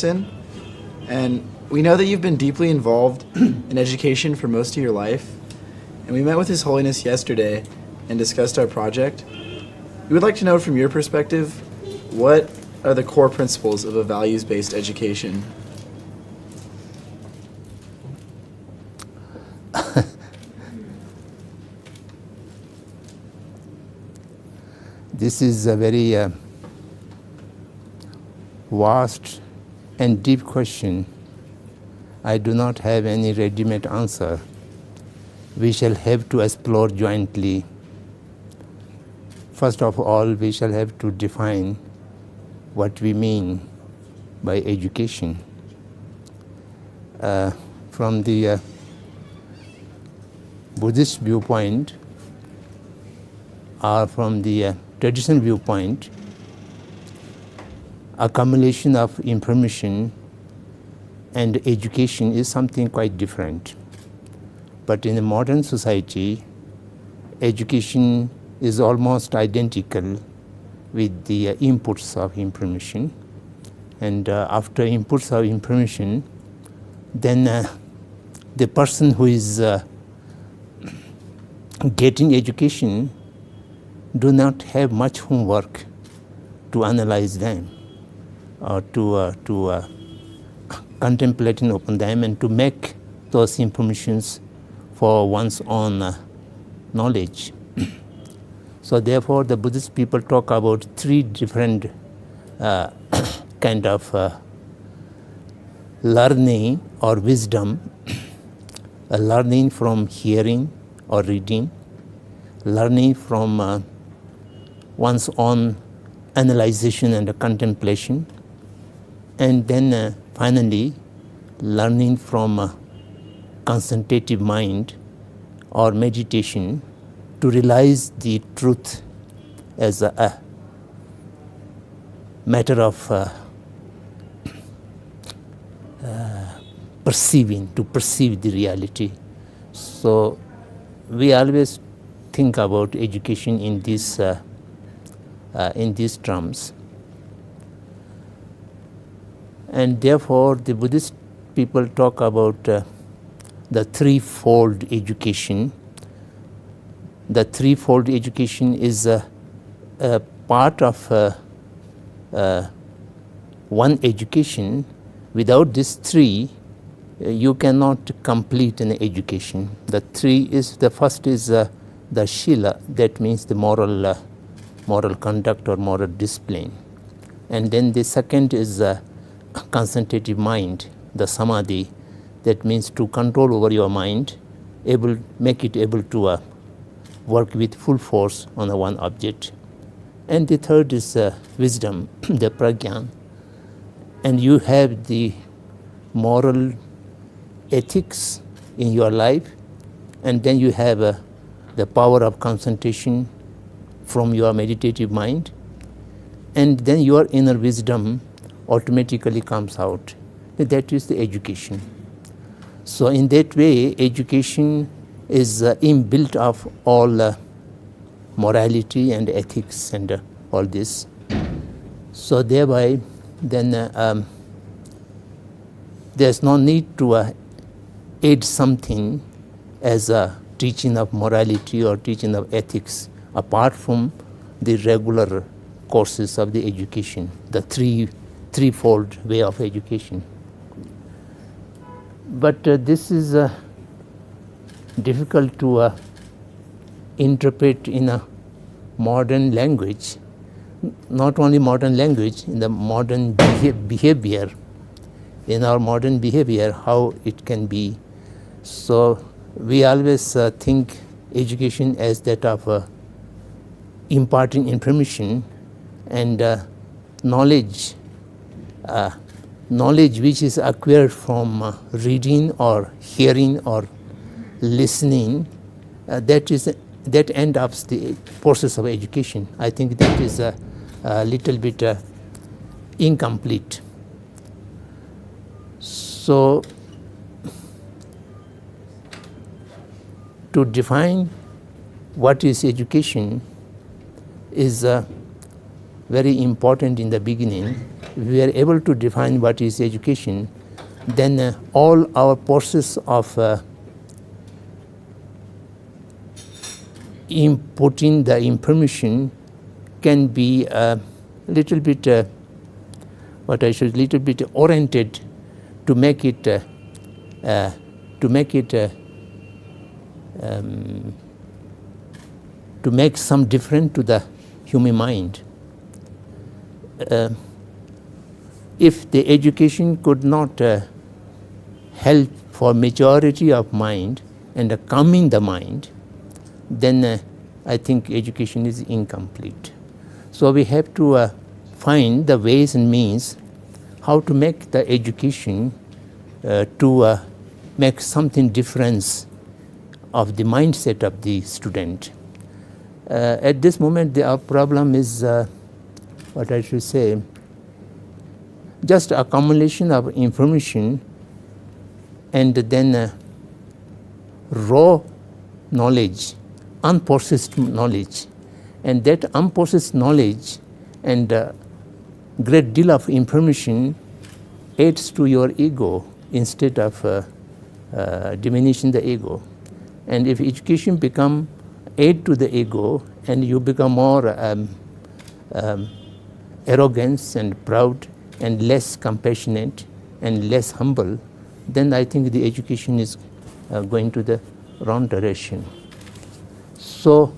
Anderson, and we know that you've been deeply involved in education for most of your life, and we met with His Holiness yesterday and discussed our project. We would like to know from your perspective, what are the core principles of a values-based education? This is a very vast and deep question. I do not have any ready-made answer. We shall have to explore jointly. First of all, we shall have to define what we mean by education. From the Buddhist viewpoint, or from the traditional viewpoint, accumulation of information and education is something quite different. But in a modern society, education is almost identical with the inputs of information. And after inputs of information, then the person who is getting education do not have much homework to analyze them or to contemplating upon them and to make those informations for one's own knowledge. So therefore, the Buddhist people talk about three different kind of learning or wisdom: a learning from hearing or reading, learning from one's own analyzation and contemplation, and then finally learning from concentrative mind or meditation to realize the truth as a matter of perceiving, to perceive the reality. So we always think about education in these terms. And therefore, the Buddhist people talk about the threefold education. The threefold education is a part of one education. Without these three, you cannot complete an education. The first is the shila, that means the moral conduct or moral discipline. And then the second is concentrative mind, the samadhi, that means to control over your mind, make it able to work with full force on the one object. And the third is wisdom, the prajna. And you have the moral ethics in your life, and then you have the power of concentration from your meditative mind, and then your inner wisdom automatically comes out. That is the education. So in that way, education is inbuilt of all morality and ethics and all this. So thereby, then there's no need to add something as a teaching of morality or teaching of ethics apart from the regular courses of the education, the threefold way of education. But this is difficult to interpret in a modern language, not only modern language, in the modern behavior, in our modern behavior, how it can be. So we always think education as that of imparting information and knowledge which is acquired from reading or hearing or listening, that ends up the process of education. I think that is a little bit incomplete. So to define what is education is very important in the beginning. we are able to define what is education, then all our process of inputting the information can be a little bit, little bit oriented to make it, to make some difference to the human mind. If the education could not help for majority of mind and calming the mind, then I think education is incomplete. So we have to find the ways and means how to make the education to make something difference of the mindset of the student. At this moment, our problem is, what I should say, just accumulation of information and then raw knowledge, unprocessed knowledge. And that unprocessed knowledge and great deal of information adds to your ego instead of diminishing the ego. And if education become aid to the ego and you become more arrogant and proud and less compassionate and less humble, then I think the education is going to the wrong direction. So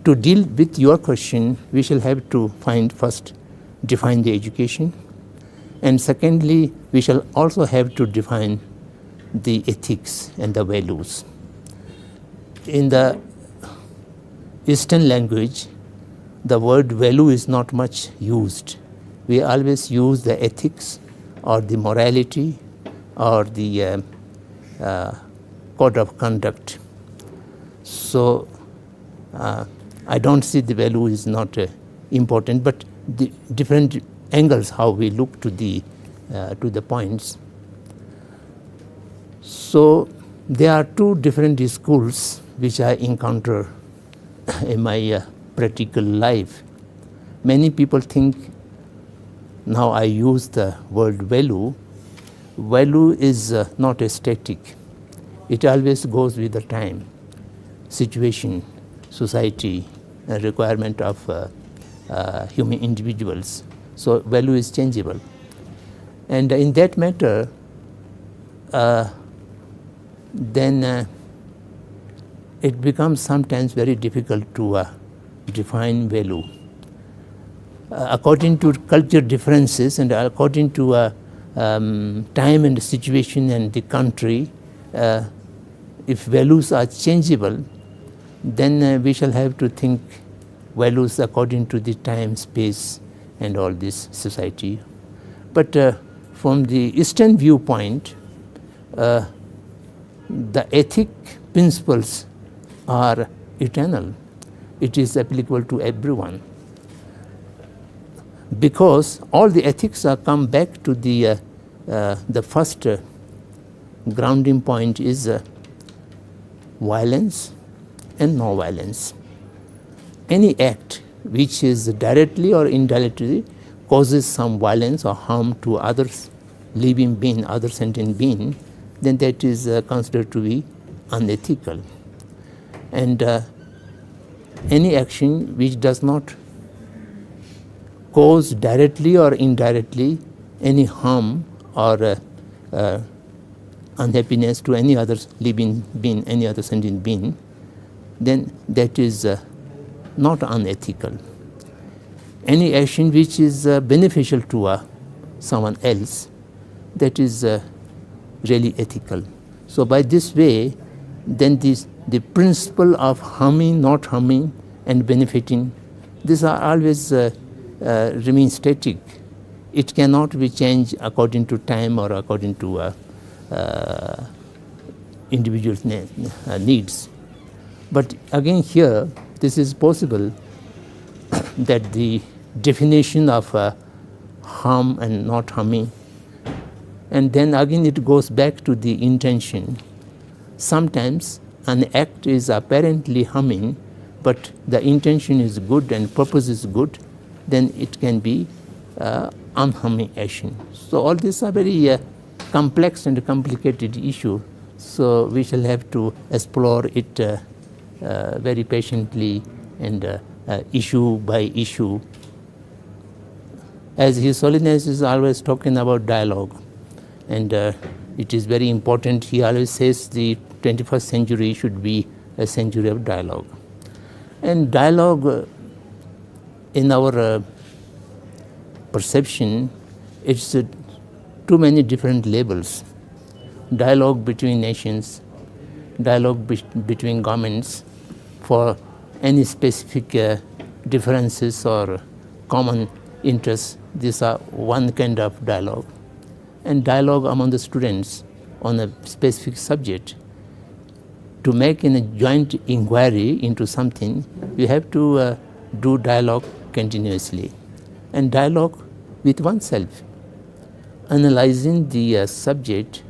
to deal with your question, we shall have to find first, define the education, and secondly, we shall also have to define the ethics and the values. In the Eastern language, the word value is not much used. We always use the ethics or the morality or the code of conduct. So I don't see the value is not important, but the different angles how we look to the points. So there are two different schools which I encounter in my practical life. Many people think now I use the word value. Value is not a static. It always goes with the time, situation, society, requirement of human individuals. So value is changeable. And in that matter, then it becomes sometimes very difficult to define value. According to culture differences and according to time and situation and the country, if values are changeable, then we shall have to think values according to the time, space, and all this society. But from the Eastern viewpoint, the ethic principles are eternal. It is applicable to everyone. Because all the ethics are come back to the first grounding point is violence and non-violence. Any act which is directly or indirectly causes some violence or harm to others, living being, other sentient being, then that is considered to be unethical. And any action which does not cause directly or indirectly any harm or unhappiness to any other living being, any other sentient being, then that is not unethical. Any action which is beneficial to someone else, that is really ethical. So by this way, then the principle of harming, not harming, and benefiting, these are always remain static. It cannot be changed according to time or according to individual's needs. But again here, this is possible that the definition of harm and not harming, and then again it goes back to the intention. Sometimes an act is apparently harming, but the intention is good and purpose is good, then it can be unharming action. So all these are very complex and complicated issue. So we shall have to explore it very patiently and issue by issue. As His Holiness is always talking about dialogue, and it is very important. He always says the 21st century should be a century of dialogue. And dialogue in our perception, it's too many different labels. Dialogue between nations, dialogue between governments for any specific differences or common interests. These are one kind of dialogue. And dialogue among the students on a specific subject. To make a joint inquiry into something, you have to do dialogue continuously. And dialogue with oneself, analyzing the subject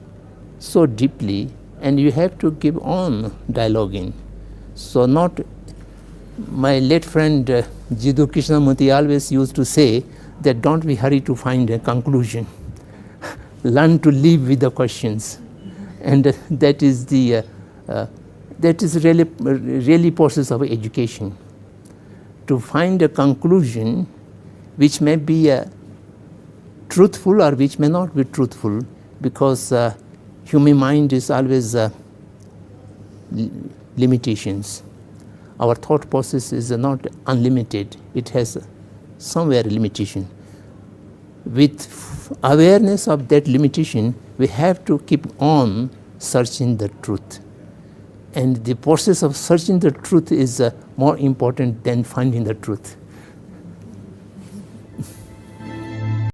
so deeply, and you have to keep on dialoguing. So not, my late friend Jiddu Krishnamurti always used to say that don't be hurry to find a conclusion. Learn to live with the questions. And that is the really process of education. To find a conclusion which may be truthful or which may not be truthful, because human mind is always limitations. Our thought process is not unlimited. It has somewhere limitation. With awareness of that limitation, we have to keep on searching the truth. And the process of searching the truth is more important than finding the truth.